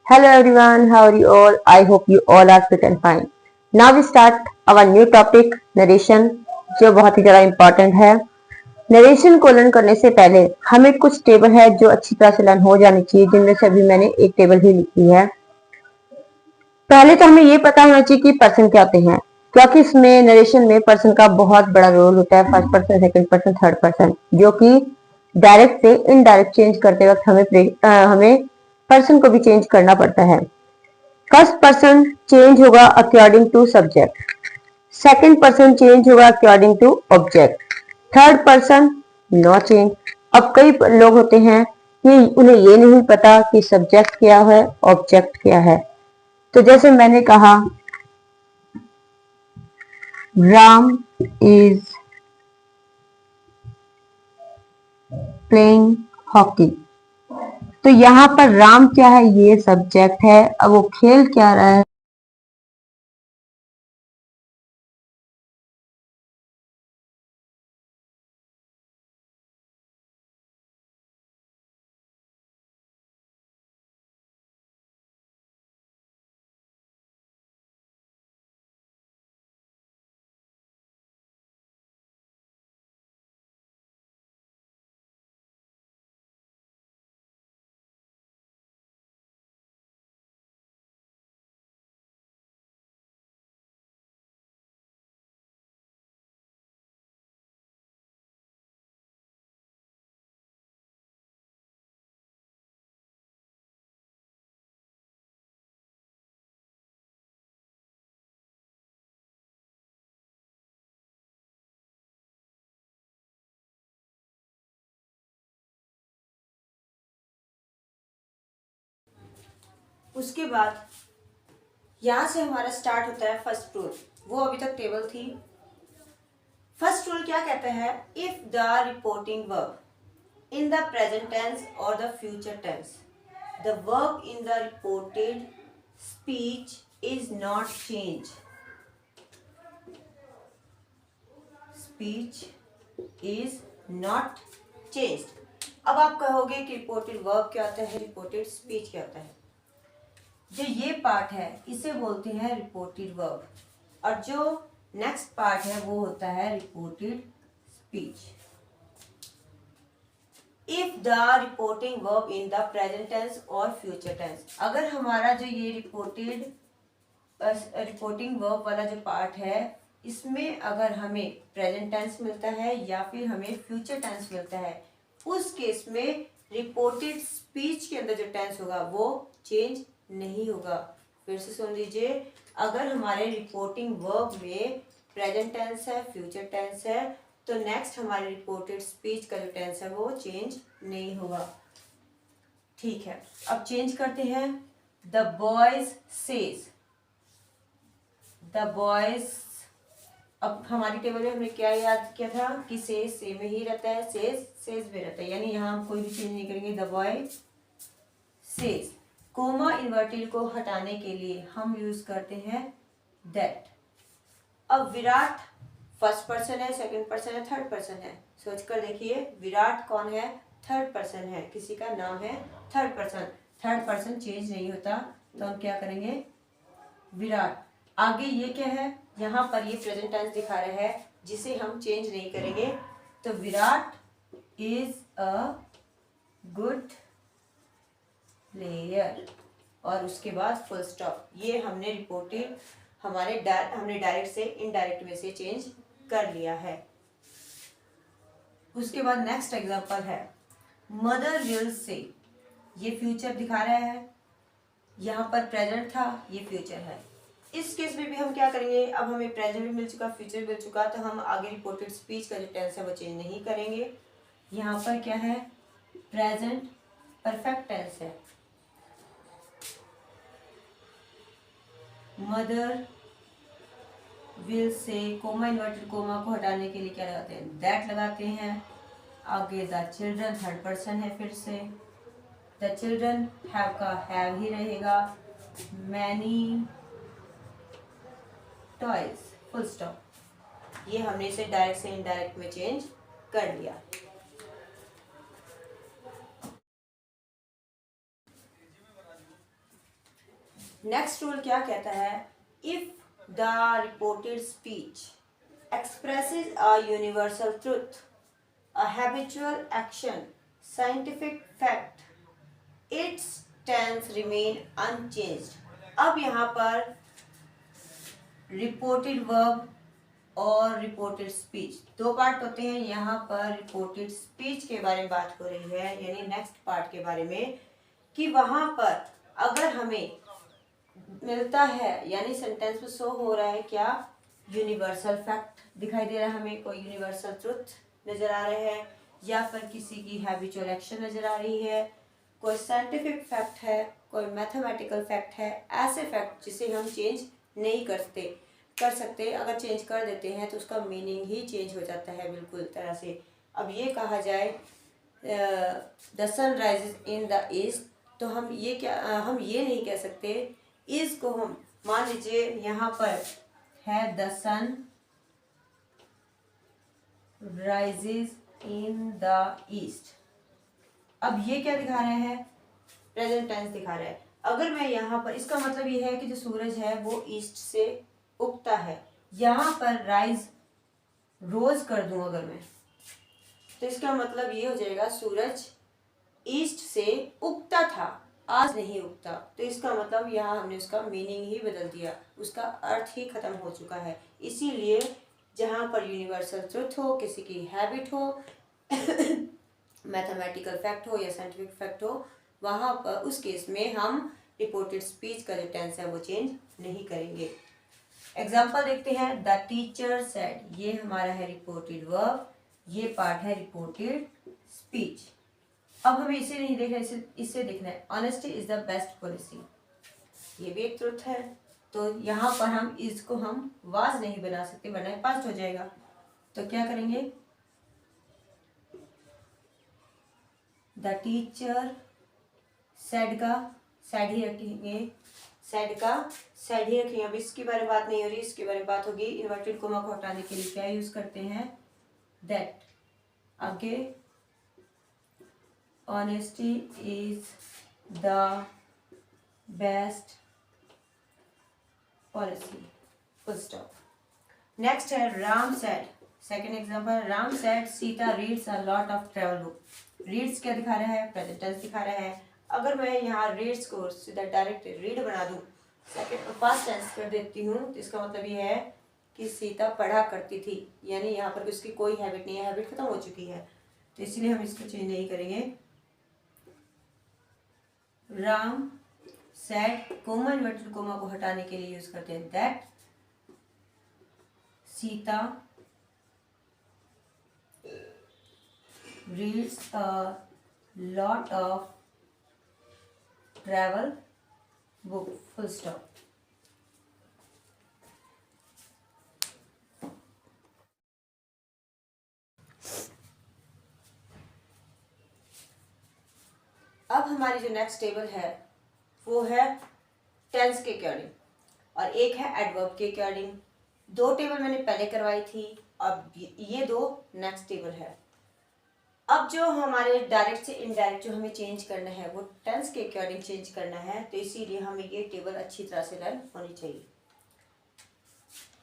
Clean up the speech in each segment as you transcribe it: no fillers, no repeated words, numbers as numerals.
Hello everyone, how are you all? I hope you all are fit and fine. Now we start our new topic narration जो बहुत ही ज़्यादा important है। Narration को learn करने से पहले हमें कुछ टेबल है जो अच्छी तरह से लर्न हो जानी चाहिए, जिनमें से अभी मैंने एक टेबल भी लिखी है। पहले तो हमें ये पता होना चाहिए कि पर्सन क्या होते हैं, क्योंकि इसमें नरेशन में पर्सन का बहुत बड़ा रोल होता है। First person, second person, third person, जो कि डायरेक्ट से इनडायरेक्ट चेंज करते वक्त हमें पर्सन को भी चेंज करना पड़ता है। फर्स्ट पर्सन चेंज होगा according to subject, second person change होगा according to object, third person no change. अब कई लोग होते हैं कि उन्हें ये नहीं पता कि सब्जेक्ट क्या है, ऑब्जेक्ट क्या है। तो जैसे मैंने कहा राम इज प्लेइंग हॉकी, तो यहाँ पर राम क्या है, ये सब्जेक्ट है। अब वो खेल क्या रहा है, उसके बाद यहां से हमारा स्टार्ट होता है फर्स्ट रूल। वो अभी तक टेबल थी। फर्स्ट रूल क्या कहता है? If the reporting verb in the present tense और the future tense, the verb in the reported speech is not change, speech is not changed. अब आप कहोगे कि रिपोर्टेड वर्ब क्या होता है, रिपोर्टेड स्पीच क्या होता है? जो ये पार्ट है इसे बोलते हैं रिपोर्टेड वर्ब, और जो नेक्स्ट पार्ट है वो होता है reported speech. If the reporting verb in the present tense और फ्यूचर टेंस, अगर हमारा जो ये रिपोर्टिंग वर्ब वाला जो पार्ट है, इसमें अगर हमें प्रेजेंट टेंस मिलता है या फिर हमें फ्यूचर टेंस मिलता है, उस केस में रिपोर्टेड स्पीच के अंदर जो टेंस होगा वो चेंज नहीं होगा। फिर से सुन लीजिए, अगर हमारे रिपोर्टिंग वर्ब में प्रेजेंट टेंस है, फ्यूचर टेंस है, तो नेक्स्ट हमारे रिपोर्टेड स्पीच का जो टेंस है वो चेंज नहीं होगा। ठीक है, अब चेंज करते हैं। The boys says, the boys. अब हमारी टेबल में हमने क्या याद किया था कि से में ही रहता है, सेज में रहता है, यानी यहाँ हम कोई भी चेंज नहीं करेंगे। The boy says. Coma inverted को हटाने के लिए हम यूज करते हैं दैट। अब विराट फर्स्ट पर्सन है, सेकंड पर्सन है, थर्ड पर्सन है। सोच कर देखिए, विराट कौन है? थर्ड पर्सन है, किसी का नाम है third person. Third person change नहीं होता, तो हम क्या करेंगे? विराट। आगे ये क्या है? यहाँ पर ये प्रेजेंट टेंस दिखा रहा है जिसे हम चेंज नहीं करेंगे, तो Virat is a good player, और उसके बाद फुल स्टॉप। ये हमने रिपोर्टेड हमने डायरेक्ट से इनडायरेक्ट में से चेंज कर लिया है। उसके बाद नेक्स्ट एग्जांपल है मदर विल से। ये फ्यूचर दिखा रहा है, यहाँ पर प्रेजेंट था, ये फ्यूचर है। इस केस में भी हम क्या करेंगे? अब हमें प्रेजेंट भी मिल चुका, फ्यूचर भी मिल चुका, तो हम आगे रिपोर्टेड स्पीच का जो टेंस है वो चेंज नहीं करेंगे। यहाँ पर क्या है? प्रेजेंट परफेक्ट टेंस है। Mother will say, coma inverted comma को हटाने के लिए क्या लगाते हैं? दैट लगाते हैं। आगे द चिल्ड्रन थर्ड पर्सन है, फिर से द चिल्ड्रन हैव का हैव ही रहेगा। Many toys, full stop. ये हमने इसे डायरेक्ट से इनडायरेक्ट में चेंज कर लिया। नेक्स्ट रूल क्या कहता है, if the reported speech expresses a universal truth, a habitual action, scientific fact, its tense remain unchanged. अब यहाँ पर रिपोर्टेड वर्ब और रिपोर्टेड स्पीच दो पार्ट होते हैं। यहाँ पर रिपोर्टेड स्पीच के बारे में बात हो रही है, यानी नेक्स्ट पार्ट के बारे में, कि वहां पर अगर हमें मिलता है, यानी सेंटेंस में शो हो रहा है क्या, यूनिवर्सल फैक्ट दिखाई दे रहा है, हमें कोई यूनिवर्सल ट्रुथ नजर आ रहे हैं, या फिर किसी की हैबिचुअल एक्शन नजर आ रही है, कोई साइंटिफिक फैक्ट है, कोई मैथमेटिकल फैक्ट है, ऐसे फैक्ट जिसे हम चेंज नहीं कर सकते। अगर चेंज कर देते हैं तो उसका मीनिंग ही चेंज हो जाता है बिल्कुल तरह से। अब ये कहा जाए the sun rises in the east, तो हम ये नहीं कह सकते। इस को हम मान लीजिए यहाँ पर है the sun rises in the east. अब ये क्या दिखा रहा है, प्रेजेंट टेंस दिखा रहा है। अगर मैं यहाँ पर, इसका मतलब ये है कि जो सूरज है वो ईस्ट से उगता है। यहाँ पर राइज रोज कर दूं अगर मैं, तो इसका मतलब ये हो जाएगा सूरज ईस्ट से उगता था, आज नहीं उगता। तो इसका मतलब यहाँ हमने उसका मीनिंग ही बदल दिया, उसका अर्थ ही खत्म हो चुका है। इसीलिए जहाँ पर यूनिवर्सल ट्रुथ हो, किसी की हैबिट हो, मैथमेटिकल फैक्ट हो या साइंटिफिक फैक्ट हो, वहाँ पर उस केस में हम रिपोर्टेड स्पीच का जो टेंस है वो चेंज नहीं करेंगे। एग्जाम्पल देखते हैं, द टीचर सेड, ये हमारा है रिपोर्टेड वर्ब, ये पार्ट है रिपोर्टेड स्पीच। अब हमें इसे नहीं देखना, इससे देखना है, honesty is the best policy, ये भी एक ट्रुथ है। तो यहाँ पर हम इसको हम वाज नहीं बना सकते, वरना पास्ट हो जाएगा। तो क्या करेंगे, द टीचर सेड का सेड ही रखेंगे, सेड का सेड ही रखेंगे। अब इसके बारे में बात नहीं हो रही, इसके बारे में बात होगी। इन्वर्टेड कोमा को हटाने के लिए क्या यूज करते हैं, दैट। आगे, honesty is the best policy, full stop. Next है Ram said, second example, Ram said Sita reads a lot of travel book. Reads क्या दिखा रहा है, प्रेजेंट टेंस दिखा रहा है। अगर मैं यहाँ रीड्स को सीधा डायरेक्ट रीड बना दूं, सेकंड पास्ट टेंस कर देती हूँ, तो इसका मतलब ये है कि सीता पढ़ा करती थी, यानी यहाँ पर उसकी कोई हैबिट नहीं है, हैबिट खत्म हो चुकी है। तो इसलिए हम इसको चेंज नहीं करेंगे। Ram said, coma inverted comma को हटाने के लिए यूज करते हैं that, Sita reads a lot of travel book, full stop। अब हमारी जो नेक्स्ट टेबल है वो है टेंस के अकॉर्डिंग और एक है एडवर्ब के अकॉर्डिंग। दो टेबल मैंने पहले करवाई थी, अब ये दो नेक्स्ट टेबल है। अब जो हमारे डायरेक्ट से इनडायरेक्ट जो हमें चेंज करना है वो टेंस के अकॉर्डिंग चेंज करना है, तो इसीलिए हमें ये टेबल अच्छी तरह से लर्न होनी चाहिए।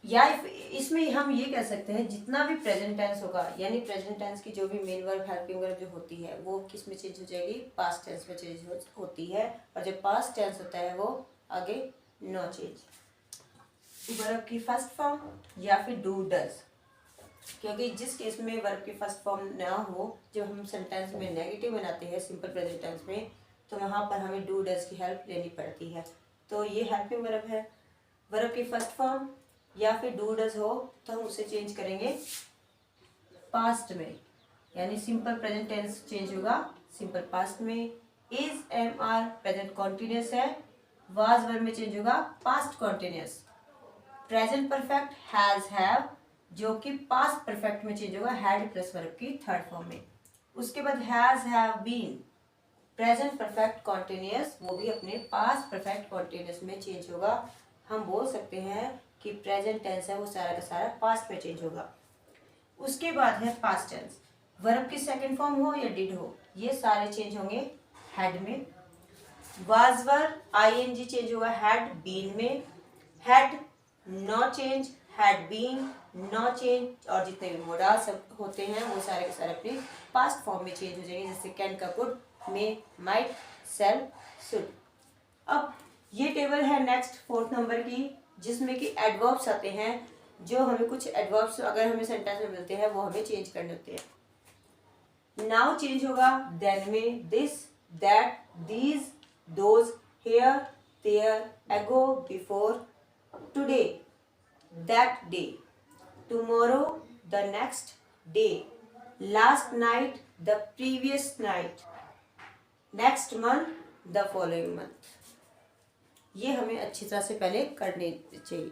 या इसमें हम ये कह सकते हैं जितना भी प्रेजेंट टेंस होगा, यानी प्रेजेंट टेंस की जो भी मेन वर्ब हेल्पिंग वर्ब जो होती है वो किस में चेंज हो जाएगी, पास्ट टेंस में चेंज होती है। और जो पास्ट टेंस होता है वो आगे नो चेंज। वर्ब की फर्स्ट फॉर्म या फिर डू डज, क्योंकि जिस केस में वर्ब की फर्स्ट फॉर्म ना हो, जब हम सेंटेंस में नेगेटिव बनाते हैं सिंपल प्रेजेंट टेंस में, तो वहाँ पर हमें डू डज की हेल्प लेनी पड़ती है। तो ये हेल्पिंग वर्ब है। वर्ब की फर्स्ट फॉर्म या फिर डू डज हो तो हम उसे चेंज करेंगे पास्ट में, यानी सिंपल प्रेजेंट टेंस चेंज होगा सिंपल पास्ट में। Is am are present continuous है, वाज वर्ब में चेंज होगा past continuous. Present perfect has have जो कि पास्ट परफेक्ट में चेंज होगा हैड प्लस वर्ब की थर्ड फॉर्म में। उसके बाद has have been present perfect continuous, वो भी अपने पास्ट परफेक्ट कॉन्टिन्यूस में चेंज होगा। हम बोल सकते हैं कि प्रेजेंट टेंस है वो सारा का सारा पास्ट में चेंज होगा। उसके बाद है पास्ट टेंस, वर्ब की सेकंड फॉर्म हो या डिड हो, ये सारे चेंज होंगे हैड में। वाज वर आईएनजी चेंज होगा हैड बीन में, had no change, had been no change, और जितने भी मोडा सब होते हैं वो सारे के सारे अपने पास्ट फॉर्म में चेंज हो जाएंगे, जैसे कैन का could, may, might, shall, should. अब ये टेबल है नेक्स्ट 4th नंबर की, जिसमें कि एडवर्ब्स आते हैं, जो हमें कुछ एडवर्ब्स अगर हमें सेंटेंस में मिलते हैं वो हमें चेंज करने होते हैं। नाउ चेंज होगा देन में, this, that, these, those, here, there, ago, before, today, that day, tomorrow, the next day, last night, the previous night, next month, the following month। ये हमें अच्छी तरह से पहले करने चाहिए।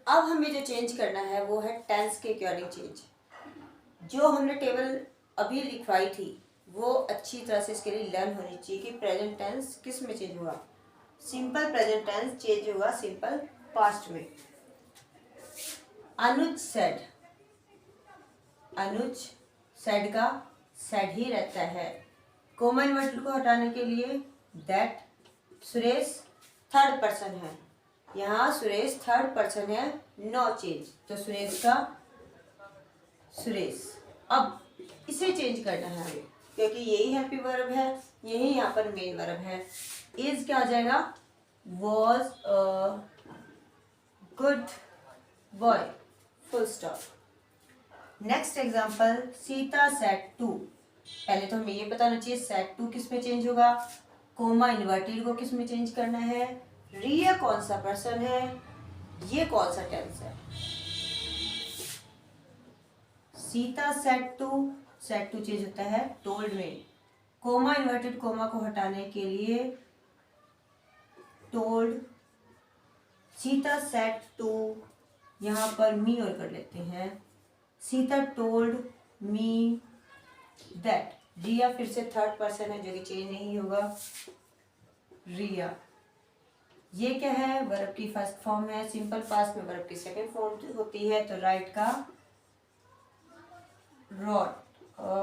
अब हमें जो चेंज करना है वो है टेंस के अकॉर्डिंग चेंज। जो हमने टेबल अभी लिखवाई थी वो अच्छी तरह से इसके लिए लर्न होनी चाहिए कि प्रेजेंट टेंस किस में चेंज हुआ। सिंपल प्रेजेंट टेंस चेंज हुआ सिंपल पास्ट में। अनुज सेड, अनुज सेड का सेड ही रहता है। कॉमा इन्वर्टेड को हटाने के लिए दैट, सुरेश थर्ड पर्सन है, यहाँ सुरेश थर्ड पर्सन है, नो चेंज, तो सुरेश का सुरेश। अब इसे चेंज करना है हमें, क्योंकि यही हैप्पी वर्ब है, यही यहाँ पर मेन वर्ब है। इज क्या आ जाएगा, was a good boy, full stop. Next example, Sita said to. पहले तो हमें ये बताना चाहिए सेड टू किस में चेंज होगा, कोमा इन्वर्टेड को किस में चेंज करना है, रिया कौन सा पर्सन है, ये कौन सा टेंस है। Sita said to, said to change होता है टोल्ड में। कोमा इन्वर्टेड कोमा को हटाने के लिए टोल्ड, सीता सेड टू, यहाँ पर मी और कर लेते हैं, सीता टोल्ड मी दैट। रिया फिर से थर्ड पर्सन है जो कि चेंज नहीं होगा, रिया। ये क्या है, वर्ब की फर्स्ट फॉर्म है, सिंपल पास्ट में वर्ब की सेकंड फॉर्म होती है, तो राइट का wrote a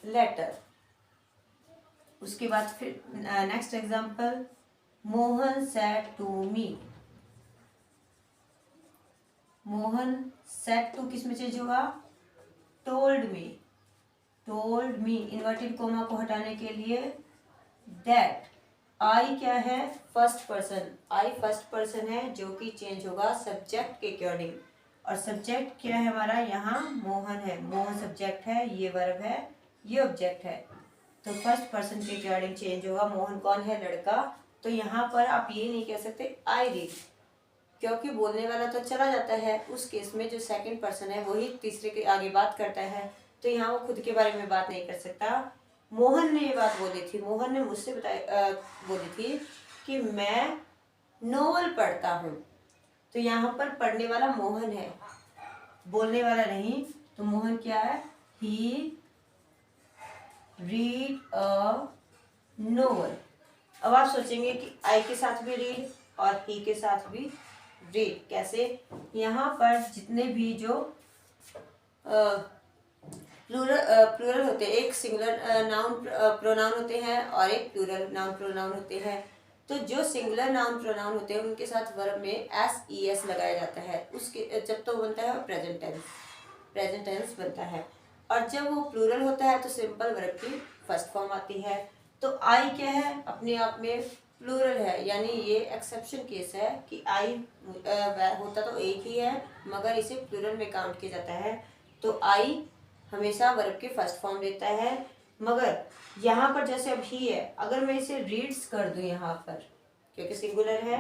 letter। उसके बाद फिर next example, Mohan said to me. Mohan said to किस में चेंज होगा, told me, told me. Inverted comma को हटाने के लिए दैट। आई क्या है, first person, I first person है जो कि चेंज होगा सब्जेक्ट के अकॉर्डिंग, और सब्जेक्ट क्या है हमारा, यहाँ मोहन है, मोहन सब्जेक्ट है, ये वर्ब है, ये ऑब्जेक्ट है, तो फर्स्ट पर्सन के अकॉर्डिंग चेंज होगा। मोहन कौन है, लड़का, तो यहाँ पर आप ये नहीं कह सकते आई रीड, क्योंकि बोलने वाला तो चला जाता है, उस केस में जो सेकंड पर्सन है वही तीसरे के आगे बात करता है, तो यहाँ वो खुद के बारे में बात नहीं कर सकता। मोहन ने ये बात बोली थी, मोहन ने मुझसे बोली थी कि मैं नोवेल पढ़ता हूँ, तो यहाँ पर पढ़ने वाला मोहन है, बोलने वाला नहीं, तो मोहन क्या है, ही रीड अ नोवेल। अब आप सोचेंगे कि आई के साथ भी रीड और ही के साथ भी रीड, कैसे, यहाँ पर जितने भी जो प्लूरल होते हैं, एक सिंगुलर नाउन प्रोनाउन होते हैं और एक प्लूरल नाउन प्रोनाउन होते हैं, तो जो सिंगुलर नाउन प्रोनाउन होते हैं उनके साथ वर्ब में एस लगाया जाता है, उसके जब तो बनता है प्रेजेंट टेंस, प्रेजेंट टेंस बनता है, और जब वो प्लूरल होता है तो सिंपल वर्ब की फर्स्ट फॉर्म आती है। तो आई क्या है, अपने आप में प्लूरल है, यानी ये एक्सेप्शन केस है कि आई होता तो एक ही है मगर इसे प्लूरल में काउंट किया जाता है, तो आई हमेशा वर्ब के फर्स्ट फॉर्म लेता है। मगर यहाँ पर जैसे अब ही है, अगर मैं इसे रीड्स कर दूं यहाँ पर, क्योंकि सिंगुलर है,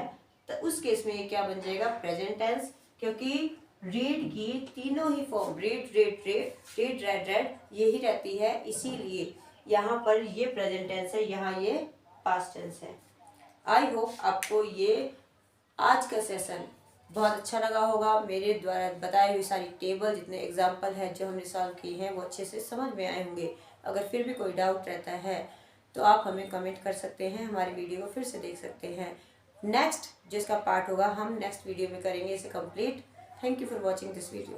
तो उस केस में ये क्या बन जाएगा, प्रेजेंट टेंस, क्योंकि रीड की तीनों ही form read read read, read read read यही रहती है, इसीलिए यहाँ पर ये प्रेजेंट टेंस है, यहाँ ये पास्ट टेंस है। आई होप आपको ये आज का सेशन बहुत अच्छा लगा होगा। मेरे द्वारा बताई हुई सारी टेबल, जितने एग्जाम्पल हैं जो हमने सॉल्व किए हैं, वो अच्छे से समझ में आए होंगे। अगर फिर भी कोई डाउट रहता है तो आप हमें कमेंट कर सकते हैं, हमारी वीडियो को फिर से देख सकते हैं। नेक्स्ट जिसका पार्ट होगा हम नेक्स्ट वीडियो में करेंगे इसे complete. Thank you for watching this video.